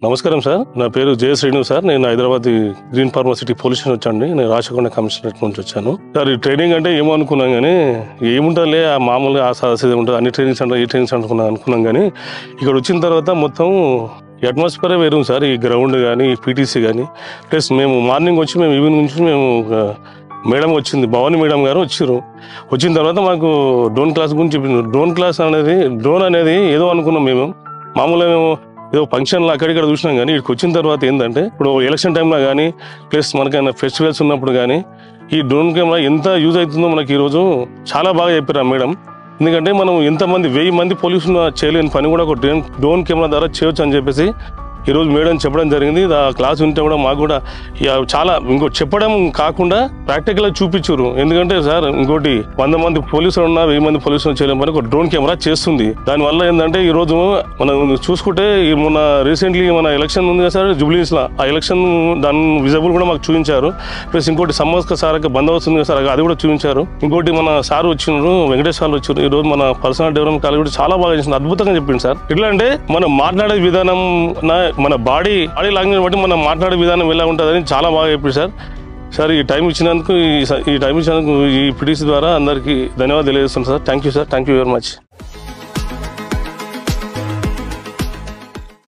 నమస్కారం సార్. నా పేరు జయ శ్రీను సార్. నేను హైదరాబాద్ గ్రీన్ ఫార్మసిటీ పోలీస్ స్టేషన్ వచ్చాను. నేను రాచకొండ కమిషనరేట్ నుంచి వచ్చాను సార్. ఈ ట్రైనింగ్ అంటే ఏమో అనుకున్నాం కానీ ఏముంటుందిలే ఆ మామూలుగా ఆ సాహసే ఉంటుంది, అన్ని ట్రైనింగ్ సెంటర్ ఈ ట్రైనింగ్ సెంటర్ అనుకున్నాం కానీ ఇక్కడ వచ్చిన తర్వాత మొత్తం అట్మాస్ఫియరే వేరు సార్. ఈ గ్రౌండ్ కానీ ఈ పీటీసీ కానీ ప్లస్ మేము మార్నింగ్ వచ్చి మేము ఈవినింగ్ నుంచి మేము మేడం వచ్చింది, భవానీ మేడం గారు వచ్చారు. వచ్చిన తర్వాత మాకు డ్రోన్ క్లాస్ గురించి చెప్పింది. డ్రోన్ అనేది ఏదో అనుకున్నాం మేము, మామూలుగా మేము ఏదో ఫంక్షన్లో అక్కడిక్కడ చూసినాం కానీ ఇక్కడికి వచ్చిన తర్వాత ఏంటంటే ఇప్పుడు ఎలక్షన్ టైంలో కానీ ప్లస్ మనకైనా ఫెస్టివల్స్ ఉన్నప్పుడు కానీ ఈ డ్రోన్ కెమెరా ఎంత యూజ్ అవుతుందో మనకి ఈరోజు చాలా బాగా చెప్పారు మేడం. ఎందుకంటే మనం ఎంతమంది 1000 మంది పోలీసులు చేయలేని పని కూడా ఒక డ్రోన్ కెమెరా ద్వారా చేయొచ్చు అని చెప్పేసి ఈరోజు మేడం చెప్పడం జరిగింది. ఆ క్లాస్ వింటే కూడా మాకు కూడా చాలా చెప్పడం కాకుండా ప్రాక్టికల్గా చూపించారు. ఎందుకంటే సార్ ఇంకోటి 100 మంది పోలీసులు ఉన్నా 1000 మంది పోలీసులు చేయలేని పని ఒక డ్రోన్ కెమెరా చేస్తుంది. దానివల్ల ఏంటంటే ఈరోజు మనం చూసుకుంటే మొన్న రీసెంట్లీ మన ఎలక్షన్ ఉంది కదా సార్ జూబ్లీస్లో, ఆ ఎలక్షన్ దాని విజబుల్ కూడా మాకు చూపించారు. ప్లస్ ఇంకోటి సమ్మస్క సార్ బందోబస్తు ఉంది కదా సార్, అది కూడా చూపించారు. ఇంకోటి మన సార్ వచ్చినారు, వెంకటేష్ సార్ వచ్చారు. ఈరోజు మన పర్సనల్ డెవలప్మెంట్ కాలేజ్ కూడా చాలా బాగా చేసింది, అద్భుతంగా చెప్పింది సార్. ఎట్లా అంటే మనం మాట్లాడే విధానం, మన బాడీ లాంగ్వేజ్ బట్టి మనం మాట్లాడే విధానం ఎలా ఉంటుందని చాలా బాగా చెప్పింది సార్. సార్ ఈ టైం ఇచ్చినందుకు ఈ పీటీసీ ద్వారా అందరికీ ధన్యవాదాలు తెలియజేస్తున్నాను sir. Thank you sir. Thank you very much.